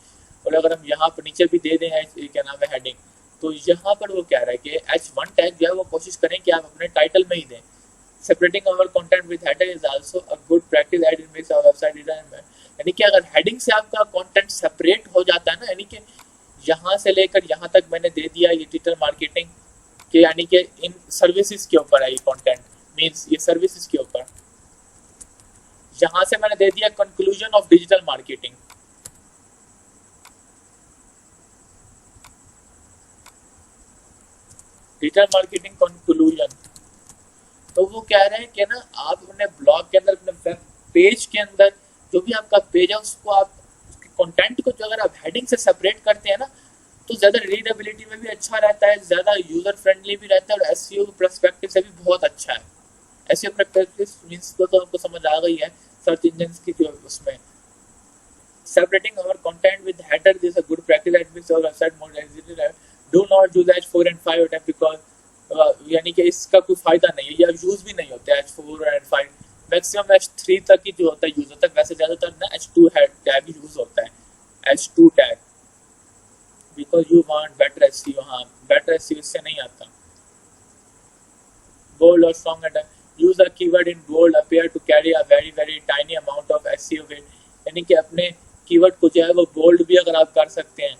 और अगर हम यहाँ पर नीचे भी दे दें क्या नाम है हेडिंग, तो यहाँ पर वो कह रहा है कि H1 टैग जो है वो कोशिश करें कि आप अपने टाइटल में ही दें। Separating our content with header is also a good practice at in makes our website design. यानी कि अगर हेडिंग से आपका कंटेंट सेपरेट हो जाता है ना, यानी कि यहाँ से लेकर यहाँ तक मैंने दे दिया ये डिजिटल मार्केटिंग के, यानी कि इन सर्विसेज के ऊपर है ये कंटेंट, मींस ये सर्विसेज के ऊपर, यहाँ से मैंने दे दिया conclusion of digital marketing, digital marketing conclusion, तो वो कह रहे हैं कि ना आप अपने ब्लॉग के अंदर, अपने वेब पेज के अंदर जो भी आपका पेज है उसको आप उसके कंटेंट को जो अगर आप हेडिंग से सेपरेट करते हैं ना तो ज़्यादा रीडेबिलिटी में भी अच्छा रहता है, ज़्यादा यूज़र फ्रेंडली भी रहता है और एसईओ पर्सपेक्टिव से भी बहुत अच्छा है। एसईओ पर्सपेक्टिव मींस तो आपको समझ आ गई है, सर्च इंजन की जो उसमें separating our content with header is a good practice that makes our website more easily. Do not use H4 and 5 attempt because यानी कि इसका कोई फायदा नहीं है या यूज भी नहीं होता है H4 और H5, मैक्सिमम H3 तक ही जो होता है यूज होता है, वैसे ज्यादातर ना H2 टैग यूज होता है, H2 tag, because you want better SEO. हाँ, बेटर एसईओ इससे नहीं आता। बोल्ड और strong attack, use a keyword in bold appear to carry a very very tiny amount of SEO weight, यानी कि अपने कीवर्ड को जो है वो बोल्ड भी अगर आप कर सकते हैं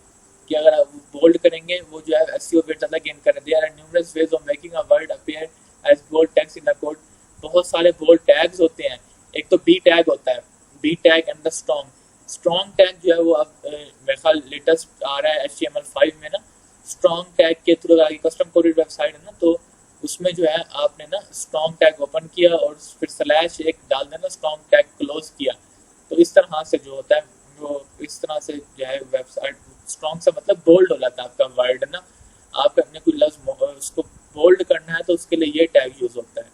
कि अगर आप बोल्ड करेंगे वो जो है एसईओ वेट ज़्यादा गेन कर there are numerous ways of making a word appear as bold tags in a code, बहुत सारे बोल्ड टैग्स होते हैं। एक तो बी टैग होता है, B tag and the strong tag जो है वो अब मेरे ख्याल लेटेस्ट आ रहा है HTML5 में ना, स्ट्रॉन्ग टैग के थ्रू आगे कस्टम कोडेड वेबसाइट है ना, तो उसमें जो है आपने ना स्ट्रॉन्ग टैग ओपन किया और फिर स्लैश एक डाल देना, स्ट्रॉन्ग टैग क्लोज किया, तो इस तरह से जो होता है वो इस तरह से जो है वेबसाइट स्ट्रॉन्ग से मतलब बोल्ड हो जाता है आपका वर्ड ना। आप अपने कोई लफ्ज उसको बोल्ड करना है तो उसके लिए ये टैग यूज होता है।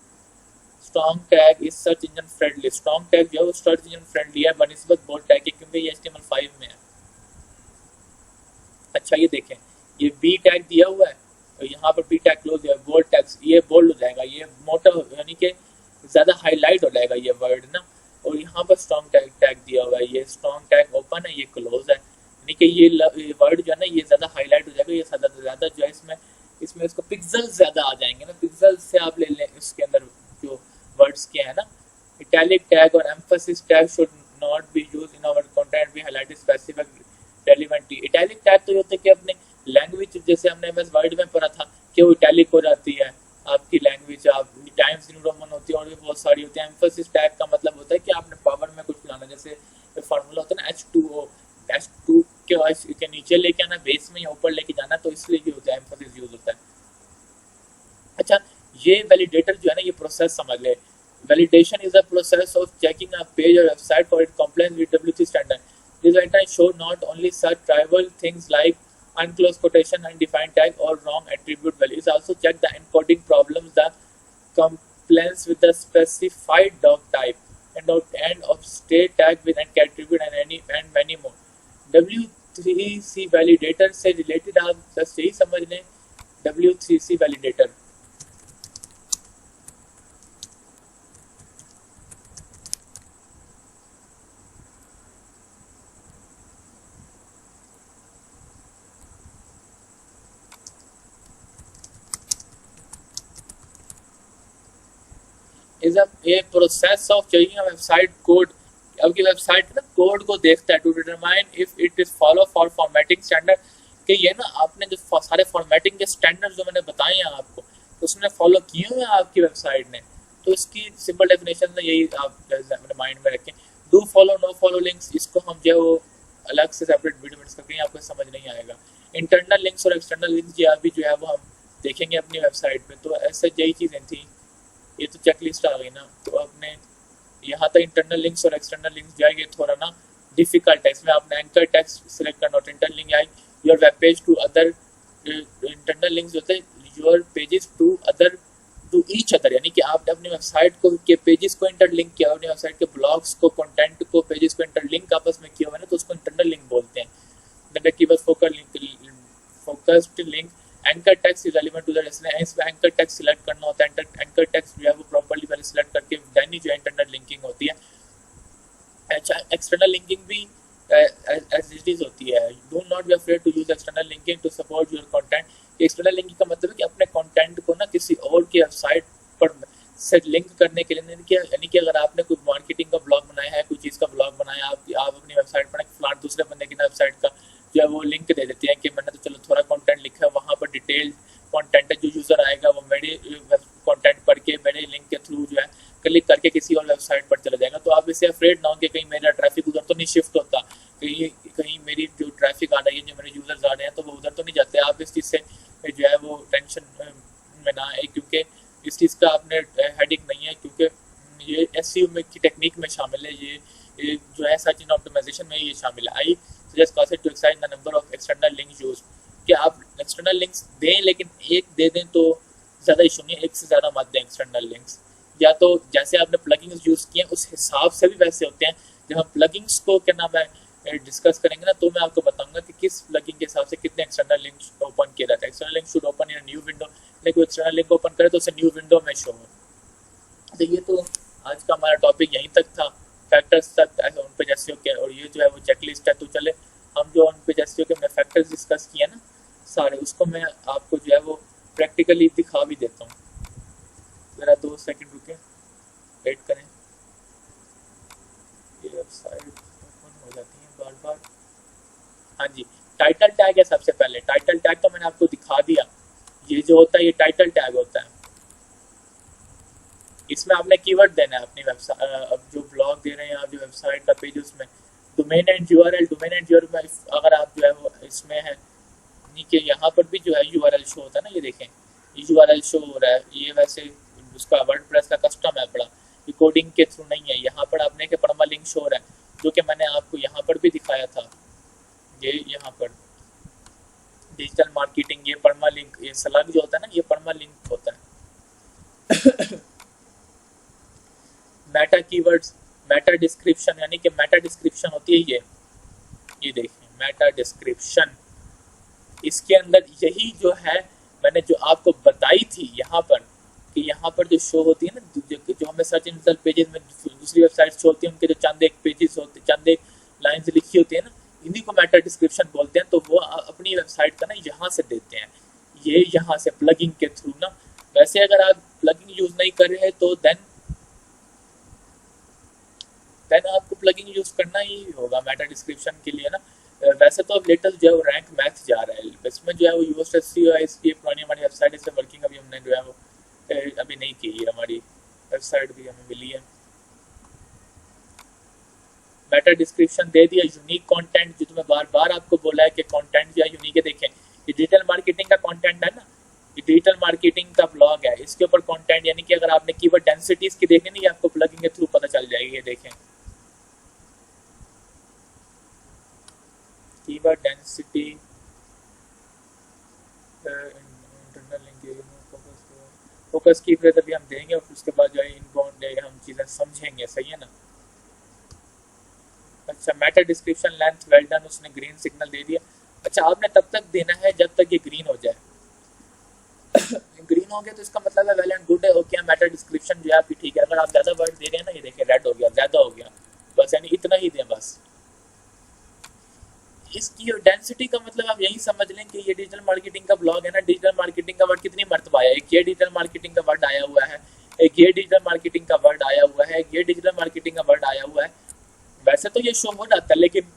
Strong tag is search engine friendly, strong tag जो है वो सर्च इंजन फ्रेंडली है बनिस्बत बोल्ड टैग के, क्योंकि ये HTML5 में है। अच्छा ये देखें, ये बी टैग दिया हुआ है तो यहाँ पर बी टैग क्लोज है, बोल्ड टैग ये बोल्ड हो जाएगा, ये मोटा यानी कि ज़्यादा हाईलाइट हो जाएगा ये वर्ड ना, और यहाँ पर स्ट्रॉन्ग टैग दिया हुआ है, ये स्ट्रॉन्ग टैग ओपन है, ये क्लोज है, यानी कि ये वर्ड जो है ना ये ज़्यादा हाईलाइट हो जाएगा, ये ज़्यादा जो है इसमें इसको पिक्सल ज़्यादा आ जाएंगे ना, पिक्सल से आप ले लें इसके अंदर जो वर्ड्स के हैं ना। इटैलिक टैग और emphasis tag should not be used in our content, we highlight specific relevant. Italic tag तो ये होता है कि अपने लैंग्वेज, जैसे हमने एमएस वर्ड में पढ़ा था कि वो इटैलिक हो जाती है आपकी लैंग्वेज, आप टाइम्स न्यू रोमन होती है और भी बहुत सारी होती है। एम्फेसिस टैग का मतलब होता है कि आपने पावर में कुछ लाना, जैसे फार्मूला होता है ना H2O, H2 के नीचे लेके आना, बेस में या ऊपर लेके जाना, तो इसलिए भी होता है एम्फेसिस यूज होता है। अच्छा, ये वैलिडेटर जो है ना ये प्रोसेस समझ ले, validation is a process of checking a page और website for it compliance with W3 standard. This writer show not only such trivial things like unclosed quotation, undefined tag, or wrong attribute values, also check the encoding problems, the compliance with the specified doc type, and of state tag with an attribute and many more. W3C validator से related आप बस यही समझ लें, W3C validator is a process of checking a website code. आपकी website ना code को देखता है to determine if it is follow for formatting standard, कि ये ना आपने जो सारे फॉर्मेटिंग के स्टैंडर्ड जो मैंने बताए हैं आपको, तो उसने फॉलो किए हुए हैं आपकी वेबसाइट ने। तो इसकी सिंपल डेफिनेशन में यही आप अपने माइंड में रखें। Do follow no follow links, इसको हम जो है वो अलग से सेपरेट वीडियो में डिस्कस करेंगे, आपको समझ नहीं आएगा। इंटरनल लिंक्स और एक्सटर्नल लिंक्स जो अभी जो है वो हम देखेंगे अपनी वेबसाइट पे। तो ऐसे यही चीज़ें थी, ये तो चेकलिस्ट आ गई ना। तो आपने यहाँ तक इंटरनल लिंक्स और एक्सटर्नल लिंक्स जाएंगे, थोड़ा ना डिफिकल्ट है, इसमें आपने एंकर टेक्स्ट सिलेक्ट करना होता है। Internal link I your web page to other, internal links होते हैं your pages to other to each other, यानी कि आपने अपनी वेबसाइट को के पेजेस को इंटरलिंक किया, अपनी वेबसाइट के ब्लॉग्स को कंटेंट को पेजेस को इंटरलिंक आपस में किया हुआ है ना, तो उसको इंटरनल लिंक बोलते हैं। Focused link anchor text is element to the destination, इसमें एंकर टेक्स्ट सिलेक्ट करना होता है। एंकर टेक्स्ट जो है वो प्रॉपर्ली पहले सिलेक्ट करके देन ही जो है इंटरनल लिंकिंग होती है। अच्छा, एक्सटर्नल लिंकिंग भी एज इट इज होती है। Do not be afraid to use external linking to support your content. External linking का मतलब है कि अपने कंटेंट को ना किसी और की वेबसाइट पर से लिंक करने के लिए, यानी कि अगर आपने कोई मार्केटिंग का ब्लॉग बनाया है, कोई चीज़ का ब्लॉग बनाया, आप अपनी वेबसाइट पर फ्लाट दूसरे बंदे की वेबसाइट का जो है वो लिंक दे देते हैं कि मैंने तो चलो थोड़ा कंटेंट लिखा है, वहाँ पर डिटेल कंटेंट है, जो यूज़र आएगा वो मेरे कंटेंट पढ़ के मेरे लिंक के थ्रू जो है क्लिक करके किसी और वेबसाइट पर चला जाएगा। तो आप इससे अफ्रेड ना हो कि कहीं मेरा ट्रैफिक उधर तो नहीं शिफ्ट होता, कहीं मेरी जो ट्रैफिक आ रही है, जो मेरे यूज़र्स आ रहे हैं तो वो उधर तो नहीं जाते। आप इस चीज़ से जो है वो टेंशन में ना आए, क्योंकि इस चीज़ का आपने हेडिंग नहीं है, क्योंकि ये एसईओ में की टेक्निक में शामिल है। ये जो एक्सटर्नल लिंक्स दें, लेकिन एक दे दें तो ज़्यादा इशू नहीं है, एक से ज़्यादा मत दें एक्सटर्नल लिंक्स। या तो जैसे आपने प्लगइन्स यूज़ किए उस हिसाब से भी वैसे होते हैं। जब हम प्लगइन्स को क्या नाम है डिस्कस करेंगे ना, तो मैं आपको बताऊंगा कि किस प्लगइन के हिसाब से कितने एक्सटर्नल लिंक ओपन किया जाता है। External link should open in new window, लेकिन एक्सटर्नल लिंक ओपन करे तो उसे न्यू विंडो में शो हो। तो ये तो आज का हमारा टॉपिक यहीं तक था, फैक्टर्स तक ऑन पेज एसईओ के। और ये जो है वो चेकलिस्ट है, तो चले हम जो ऑन पेज एसईओ के हमने फैक्टर्स डिस्कस किए ना सारे, उसको मैं आपको जो है वो प्रैक्टिकली दिखा भी देता हूँ। ज़रा 2 सेकंड रुके, वेट करें। ये वेबसाइट ओपन हो जाती है बार बार। हाँ जी, टाइटल टैग है सबसे पहले। टाइटल टैग तो मैंने आपको दिखा दिया। ये जो होता है ये टाइटल टैग होता है। इसमें आपने कीवर्ड देना है अपनी वेबसाइट, अब जो ब्लॉग दे रहे हैं आप, जो वेबसाइट का पेज, उसमें domain and URL. Domain and URL अगर आप जो है वो इसमें है नीचे, यहाँ पर भी जो है यूआरएल शो होता है ना, ये देखें यूआरएल शो हो रहा है। ये वैसे उसका वर्डप्रेस का कस्टम है बड़ा, ये कोडिंग के थ्रू नहीं है। यहाँ पर आपने के परमा लिंक शो हो रहा है, जो कि मैंने आपको यहाँ पर भी दिखाया था। ये यहाँ पर डिजिटल मार्केटिंग, ये परमा लिंक, ये स्लग जो होता है ना, ये परमा लिंक होता है। मेटा कीवर्ड्स, मेटा डिस्क्रिप्शन, यानी कि मेटा डिस्क्रिप्शन होती है ये देखिए मेटा डिस्क्रिप्शन। इसके अंदर यही जो है मैंने जो आपको बताई थी यहाँ पर, कि यहाँ पर जो शो होती है ना, जो हमें सर्च रिजल्ट पेजेस में दूसरी वेबसाइट शो होती है, उनके जो चंद एक पेजेस होते हैं, चंद एक लाइन्स लिखी होती है ना, इन्हीं को मेटा डिस्क्रिप्शन बोलते हैं। तो वो अपनी वेबसाइट का ना यहाँ से देते हैं, ये यहाँ से प्लगइन के थ्रू ना। वैसे अगर आप प्लगइन यूज नहीं कर रहे तो देन आपको प्लगइन यूज करना ही होगा मेटा डिस्क्रिप्शन के लिए ना। वैसे तो अब लेटेस्ट जो है वो रैंक मैथ जा रहा है, इसमें जो है वो यूएसएससी है, इसकी पुरानी हमारी वेबसाइट इससे वर्किंग अभी हमने जो है वो अभी नहीं की है, हमारी वेबसाइट भी हमें मिली है। मेटा डिस्क्रिप्शन दे दिया। यूनिक कंटेंट, जो तुम्हें बार बार आपको बोला है कि कंटेंट जो है यूनिक है। देखें ये डिजिटल मार्केटिंग का कंटेंट है ना, ये डिजिटल मार्केटिंग का ब्लॉग है, इसके ऊपर कंटेंट, यानी कि अगर आपने कीवर्ड डेंसिटीज की देखनी नहीं, आपको प्लगइन के थ्रू पता चल जाएगी। ये देखें keyword density, internal link, focus की फिर अभी हम देंगे, और उसके बाद जो है इनबाउंड हम चीज़ें समझेंगे, सही है ना। अच्छा, Meta description length well done, उसने ग्रीन सिग्नल दे दिया। अच्छा, आपने तब तक देना है जब तक ये ग्रीन हो जाए। ग्रीन हो गया तो इसका मतलब है वेल एंड गुड है, ओके, मेटा डिस्क्रिप्शन जो है आपकी ठीक है। अगर आप ज़्यादा वर्ड दे रहे हैं ना, ये देखिए रेड हो गया, ज़्यादा हो गया, बस यानी इतना ही दें बस। इसकी डेंसिटी का मतलब आप यही समझ लें कि ये डिजिटल मार्केटिंग का ब्लॉग है ना। डिजिटल मार्केटिंग का वर्ड कितनी मरतबा आया है, एक ये डिजिटल मार्केटिंग का वर्ड आया हुआ है, एक ये डिजिटल मार्केटिंग का वर्ड आया हुआ है, एक ये डिजिटल मार्केटिंग का वर्ड आया हुआ है। वैसे तो ये शो हो जाता है, लेकिन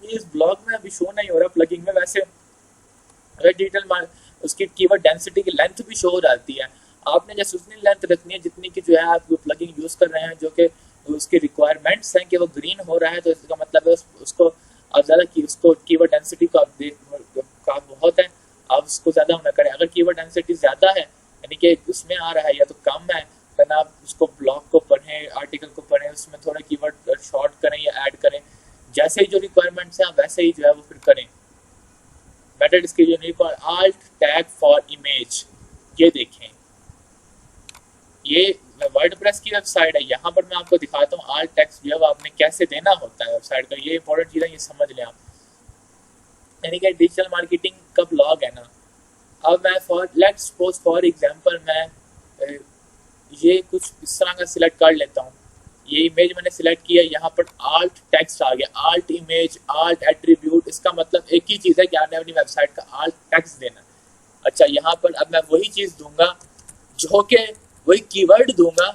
ये इस ब्लॉग में अभी शो नहीं हो रहा, प्लगइन में। वैसे अगर डिजिटल उसकी कीवर्ड डेंसिटी की लेंथ भी शो हो जाती है। आपने जैसे उतनी लेंथ रखनी है जितनी की जो है आप प्लगइन यूज कर रहे हैं, जो कि उसकी रिक्वायरमेंट्स हैं कि वो ग्रीन हो रहा है, तो इसका मतलब है उसको आप ज़्यादा की उसको कीवर्ड डेंसिटी को आप का बहुत है, आप उसको ज़्यादा ना करें। अगर कीवर्ड डेंसिटी ज़्यादा है, यानी कि उसमें आ रहा है या तो कम है, तो आप उसको ब्लॉग को पढ़ें, आर्टिकल को पढ़ें, उसमें थोड़ा कीवर्ड शॉर्ट करें या ऐड करें। जैसे ही जो रिक्वायरमेंट्स हैं वैसे ही जो है वो फिर करें। Meta description alt tag for image, ये देखें, ये वर्डप्रेस की वेबसाइट है। यहाँ पर मैं आपको दिखाता हूँ आल्ट टेक्स्ट जो है आपने कैसे देना होता है वेबसाइट का। ये इंपॉर्टेंट चीज़ है, ये समझ लें आप। यानी कि डिजिटल मार्केटिंग का ब्लॉग है ना। अब मैं लेट्स सपोज फॉर एग्जांपल मैं ये कुछ इस तरह का सिलेक्ट कर लेता हूँ। ये इमेज मैंने सिलेक्ट किया, यहाँ पर आल्ट टेक्स्ट आ गया, आल्ट इमेज, आल्ट एट्रीब्यूट। इसका मतलब एक ही चीज़ है कि आपने अपनी वेबसाइट का आल्ट टेक्स्ट देना। अच्छा, यहाँ पर अब मैं वही चीज़ दूंगा, जो कि वही कीवर्ड दूंगा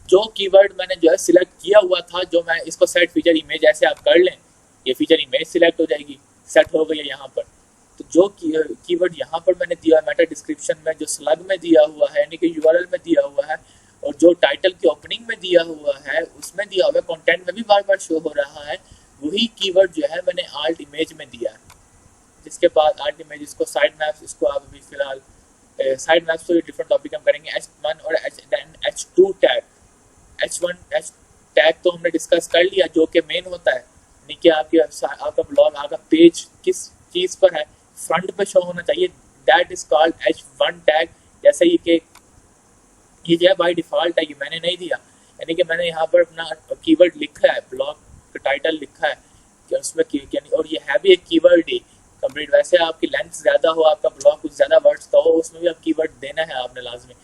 जो कीवर्ड मैंने जो है सिलेक्ट किया हुआ था, जो मैं इसको सेट फीचर इमेज ऐसे आप कर लें, ये फीचर इमेज सिलेक्ट हो जाएगी, सेट हो गई है यहाँ पर। तो जो कीवर्ड यहाँ पर मैंने दिया है मेटा डिस्क्रिप्शन में, जो स्लग में दिया हुआ है, यानी कि यूआरएल में दिया हुआ है, और जो टाइटल की ओपनिंग में दिया हुआ है, उसमें दिया हुआ है, कंटेंट में भी बार बार शो हो रहा है, वही कीवर्ड जो है मैंने आल्ट इमेज में दिया है। जिसके बाद आल्ट इमेज, इसको साइड मैप्स, इसको आप अभी फिलहाल साइड मैप्स तो डिफरेंट टॉपिक हम करेंगे। H1 और H2 टैग, H1 टैग तो हमने डिस्कस कर लिया, जो कि मेन होता है, यानी कि आपका ब्लॉग, आपका पेज किस चीज़ पर है फ्रंट पे शो होना चाहिए, that is called H1 tag. जैसे कि ये जो है बाई डिफ़ॉल्ट है, ये मैंने नहीं दिया, यानी कि मैंने यहाँ पर अपना कीवर्ड लिखा है, ब्लॉग का टाइटल लिखा है कि उसमें यानी, और ये है भी एक कीवर्ड ही कंप्लीट। वैसे आपकी लेंथ ज़्यादा हो, आपका ब्लॉग कुछ ज़्यादा वर्ड्स का हो, उसमें भी आप कीवर्ड देना है आपने लाजमी।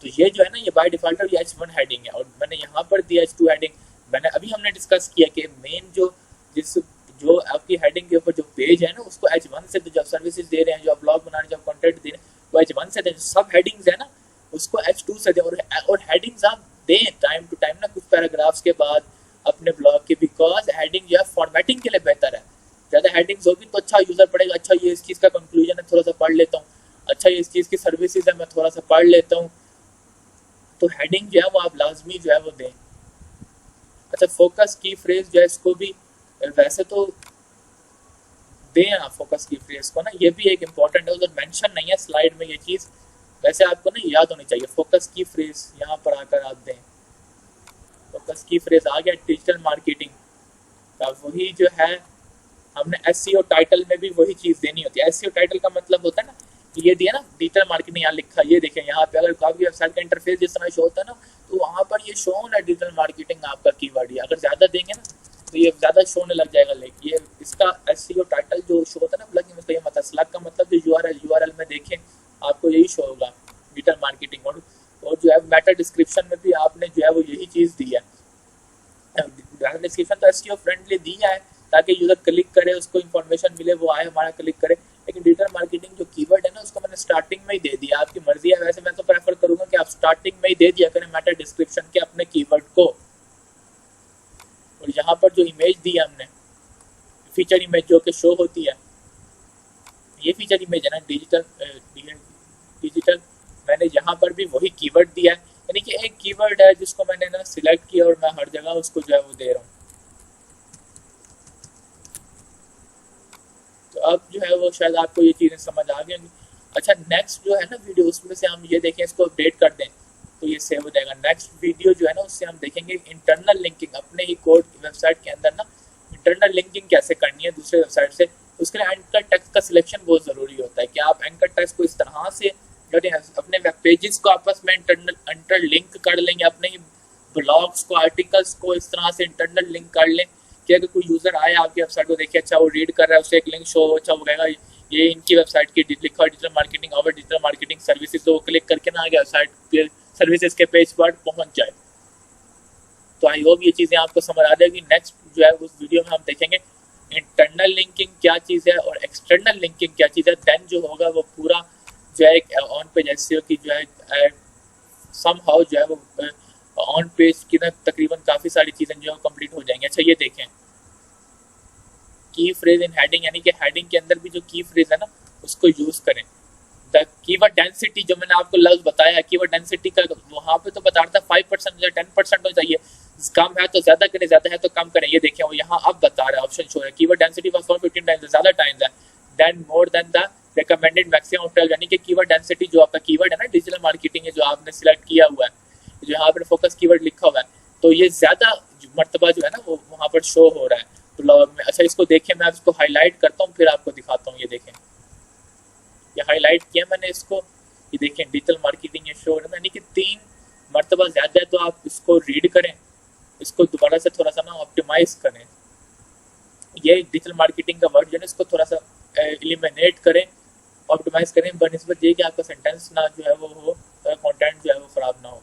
तो ये जो है ना, ये बाय डिफ़ॉल्ट ये H1 हेडिंग है, और मैंने यहाँ पर दिया H2 हेडिंग। मैंने अभी हमने डिस्कस किया कि मेन जो आपकी हेडिंग के ऊपर जो पेज है ना, उसको H1 से, तो जब सर्विसेज दे रहे हैं, जो आप ब्लॉग बना रहे हैं, जब कंटेंट दे रहे हैं, वो H1 से दें। सब हेडिंग्स है ना, उसको H2 से दें। और हेडिंग्स आप दें टाइम टू टाइम ना, कुछ पैराग्राफ्स के बाद अपने ब्लॉग के, बिकॉज हेडिंग जो है फॉर्मेटिंग के लिए बेहतर है। ज़्यादा हेडिंग्स होगी तो अच्छा यूज़र पढ़ेगा, अच्छा ये इस चीज़ का कंक्लूजन है, थोड़ा सा पढ़ लेता हूँ, अच्छा ये इस चीज़ की सर्विसेज है, मैं थोड़ा सा पढ़ लेता हूँ। तो हेडिंग जो है वो आप लाजमी जो है वो दें। अच्छा, फोकस की फ्रेज जो है, इसको भी वैसे तो दें आप फोकस की फ्रेज को ना, ये भी एक इम्पॉर्टेंट है, उधर मेंशन नहीं है स्लाइड में ये चीज़, वैसे आपको ना याद होनी चाहिए। फोकस की फ्रेज यहाँ पर आकर आप दें। फोकस की फ्रेज आ गया डिजिटल मार्केटिंग का, वही जो है हमने SEO टाइटल में भी वही चीज़ देनी होती है। SEO टाइटल का मतलब होता है ना, ये दिया ना डिजिटल मार्केटिंग, यहाँ लिखा, ये देखें यहाँ पे, अगर काफ़ी वेबसाइट का इंटरफेस जिस तरह शो होता है ना, तो वहाँ पर ये शो होना डिजिटल मार्केटिंग आपका कीवर्ड। ये अगर ज़्यादा देंगे ना तो ये ज़्यादा शो होने लग जाएगा। लेकिन ये इसका SEO टाइटल जो शो होता है ना प्लगइन, उसका ये मतलब स्लग का मतलब जो URL में देखें आपको यही शो होगा डिजिटल मार्केटिंग। और जो है मेटा डिस्क्रिप्शन में भी आपने जो है वो यही चीज़ दी है। डिस्क्रिप्शन तो SEO फ्रेंडली दिया है ताकि यूज़र क्लिक करे, उसको इन्फॉर्मेशन मिले, वो आए हमारा क्लिक करे। लेकिन डिजिटल मार्केटिंग जो कीवर्ड है ना, उसको मैंने स्टार्टिंग में ही दे दिया। आपकी मर्जी है, वैसे मैं तो प्रेफर करूंगा कि आप स्टार्टिंग में ही दे दिया करें मेटा डिस्क्रिप्शन के अपने कीवर्ड को। और यहाँ पर जो इमेज दी है हमने, फीचर इमेज जो कि शो होती है, ये फीचर इमेज है ना डिजिटल, मैंने यहाँ पर भी वही कीवर्ड दिया है, यानी कि एक कीवर्ड है जिसको मैंने ना सिलेक्ट किया और मैं हर जगह उसको जो है वो दे रहा हूँ। तो अब जो है वो शायद आपको ये चीज़ें समझ आ गई। अच्छा, नेक्स्ट जो है ना वीडियो, उसमें से हम ये देखें, इसको अपडेट कर दें तो ये सेव हो जाएगा। नेक्स्ट वीडियो जो है ना, उससे हम देखेंगे इंटरनल लिंकिंग, अपने ही कोड वेबसाइट के अंदर ना इंटरनल लिंकिंग कैसे करनी है दूसरे वेबसाइट से। उसके लिए एंकर टेक्स्ट का सिलेक्शन बहुत ज़रूरी होता है कि आप एंकर टेक्स्ट को इस तरह से अपने वेब पेजेस को आपस में इंटर लिंक कर लेंगे, अपने ही ब्लॉग्स को, आर्टिकल्स को इस तरह से इंटरनल लिंक कर लें कि अगर कोई यूज़र आए आपकी वेबसाइट को देखे, अच्छा वो रीड कर रहा है, उसे एक लिंक शो अच्छा हो गएगा, ये इनकी वेबसाइट की लिखा डिजिटल मार्केटिंग और डिजिटल मार्केटिंग सर्विसेज, तो वो क्लिक करके ना आगे वेबसाइट के सर्विसेज के पेज पर पहुंच जाए। तो आई होप ये चीज़ें आपको समझ आ जाएगी। नेक्स्ट जो है उस वीडियो में हम देखेंगे इंटरनल लिंकिंग क्या चीज़ है और एक्सटर्नल लिंकिंग क्या चीज़ है। देन जो होगा वो पूरा जो है ऑन पेज SEO की जो है समहाउ जो है वो ऑन पेज की ना तकरीबन काफ़ी सारी चीज़ें जो है कंप्लीट हो जाएंगी। अच्छा, ये देखें की फ्रेज इन हेडिंग, यानी कि हेडिंग के अंदर भी जो की फ्रेज है ना उसको यूज़ करें। द कीवर्ड डेंसिटी, जो मैंने आपको लफ्ज़ बताया कीवर्ड डेंसिटी का, वहाँ पे तो बता रहा था 5% या 10% हो चाहिए, कम है तो ज़्यादा करें, ज़्यादा है तो कम करें। ये देखें वो यहाँ अब बता रहा है, ऑप्शन शो है कीवर्ड डेंसिटी फॉर 15 टाइम्स, ज़्यादा टाइम्स है than more than the recommended maximum of 12, यानी कि कीवर्ड डेंसिटी जो आपका कीवर्ड है ना डिजिटल मार्केटिंग है जो आपने सिलेक्ट किया हुआ है, जो यहाँ पर फोकस कीवर्ड लिखा हुआ है, तो ये ज़्यादा मरतबा जो है ना वो वहाँ पर शो हो रहा है ब्लॉग में। अच्छा, इसको देखें, मैं इसको हाईलाइट करता हूँ फिर आपको दिखाता हूँ। ये देखें, ये हाईलाइट किया मैंने इसको, ये देखें डिजिटल मार्केटिंग ये शो हो रहा है, यानी कि 3 मरतबा ज़्यादा है। तो आप इसको रीड करें, इसको दोबारा से थोड़ा सा ना ऑप्टिमाइज करें, ये डिजिटल मार्केटिंग का वर्ड जो है ना इसको थोड़ा सा एलिमिनेट करें, ऑप्टिमाइज करें, बनस्बत ये कि आपका सेंटेंस ना जो है वो हो, कंटेंट जो है वो ख़राब ना हो।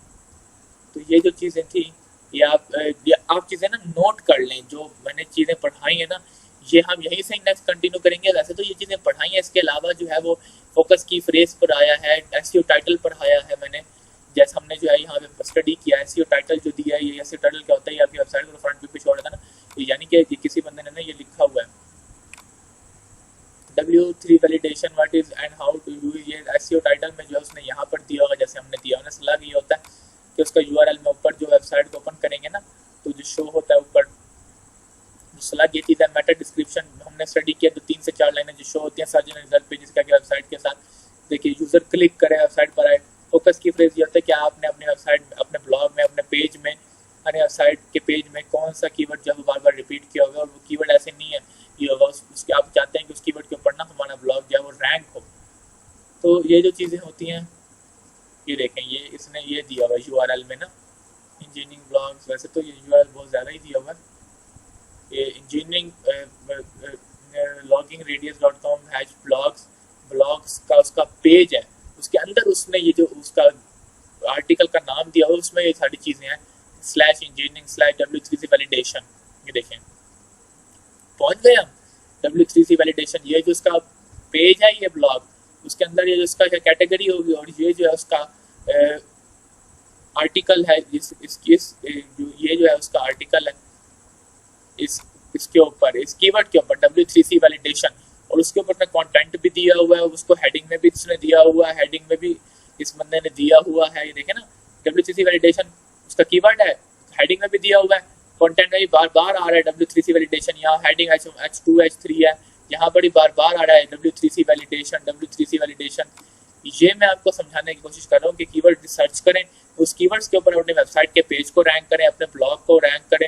तो ये जो चीज़ें थी ये आप चीज़ें ना नोट कर लें, जो मैंने चीज़ें पढ़ाई है ना, ये हम यहीं से नेक्स्ट कंटिन्यू करेंगे। वैसे तो ये चीज़ें पढ़ाई हैं, इसके अलावा जो है वो फोकस की फ्रेज पर आया है, SEO टाइटल पर आया है मैंने, जैसे हमने जो है यहाँ पे स्टडी किया है। SEO टाइटल जो दिया है, ये SEO टाइटल क्या होता है, ये आपकी वेबसाइट को फ्रंट पे शो हो रहा था ना, यानी कि किसी बंदे ने ना ये लिखा हुआ है W3 validation what is and how to use, ये SEO टाइटल में जो है उसने यहाँ पर दिया होगा, जैसे हमने दिया होना सलाह ये होता है कि उसका URL में ऊपर जो वेबसाइट को ओपन करेंगे ना तो जो शो होता है ऊपर सलाह ये थी मेटा डिस्क्रिप्शन हमने स्टडी किया, तो 3 से 4 लाइनें जो शो होती हैं सर्च रिजल्ट पेजेस का वेबसाइट के साथ। देखिए यूज़र क्लिक करे वेबसाइट पर आए। फोकस की फ्रेज ये होता है कि आपने अपनी वेबसाइट, अपने ब्लॉग में, अपने पेज में, अपने वेबसाइट के पेज में कौन सा कीवर्ड जो है बार बार रिपीट किया होगा, और वो कीवर्ड ऐसे नहीं है ये होगा उसके आप चाहते हैं कि उस कीवर्ड के ऊपर ना हमारा तो ये जो चीज़ें होती हैं, ये देखें, ये इसने ये दिया हुआ यूआरएल में ना, इंजीनियरिंग ब्लॉग्स, वैसे तो ये यूआरएल बहुत ज़्यादा ही दिया हुआ है, ये engineering logging radius .com hash blogs का उसका पेज है, उसके अंदर उसने ये जो उसका आर्टिकल का नाम दिया हुआ उसमें ये सारी चीज़ें हैं, /engineering/W3C वैलिडेशन। ये देखें, पहुंच गए हम W3C वैलिडेशन, ये जो उसका पेज है, ये ब्लॉग, उसके अंदर ये जो उसका कैटेगरी होगी, और ये जो है उसका आर्टिकल है, ये जो है उसका आर्टिकल है इसके ऊपर, इस कीवर्ड के ऊपर W3C वैलिडेशन, और उसके ऊपर अपना कंटेंट भी दिया हुआ है, उसको हेडिंग में भी इसने दिया हुआ है, हेडिंग में भी इस बंदे ने दिया हुआ है, ये देखे ना, W3C वैलिडेशन उसका कीवर्ड है, हेडिंग में भी दिया हुआ है, कंटेंट में भी बार बार आ रहा है W3C वैलिडेशन, यहाँ हेडिंग H2 H3 है, यहाँ बड़ी बार बार आ रहा है W3C वैलिडेशन। ये मैं आपको समझाने की कोशिश कर रहा हूँ कि कीवर्ड रिसर्च करें, उस कीवर्ड्स के ऊपर अपने वेबसाइट के पेज को रैंक करें, अपने ब्लॉग को रैंक करें,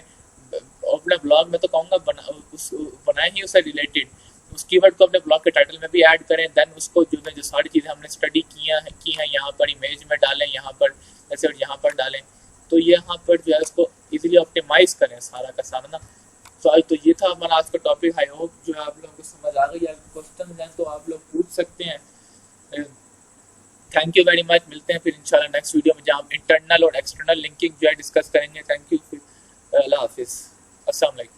अपने ब्लॉग में तो कहूँगा बनाए ही उससे रिलेटेड, उस कीवर्ड को अपने ब्लॉग के टाइटल में भी ऐड करें, देन उसको जो सारी चीज़ें हमने स्टडी की हैं यहाँ पर इमेज में डालें, यहाँ पर जैसे यहाँ पर डालें, तो यहाँ पर जो है उसको इजीली ऑप्टिमाइज करें सारा का सारा ना। तो ये था हमारा आज का टॉपिक। आई होप जो है आप लोगों को समझ आ गई है, क्वेश्चन हैं तो आप लोग पूछ सकते हैं। थैंक यू वेरी मच, मिलते हैं फिर इंशाल्लाह नेक्स्ट वीडियो में, जहाँ हम इंटरनल और एक्सटर्नल लिंकिंग जो है डिस्कस करेंगे। थैंक यू, अल्लाह हाफिज़, अस्सलाम वालेकुम।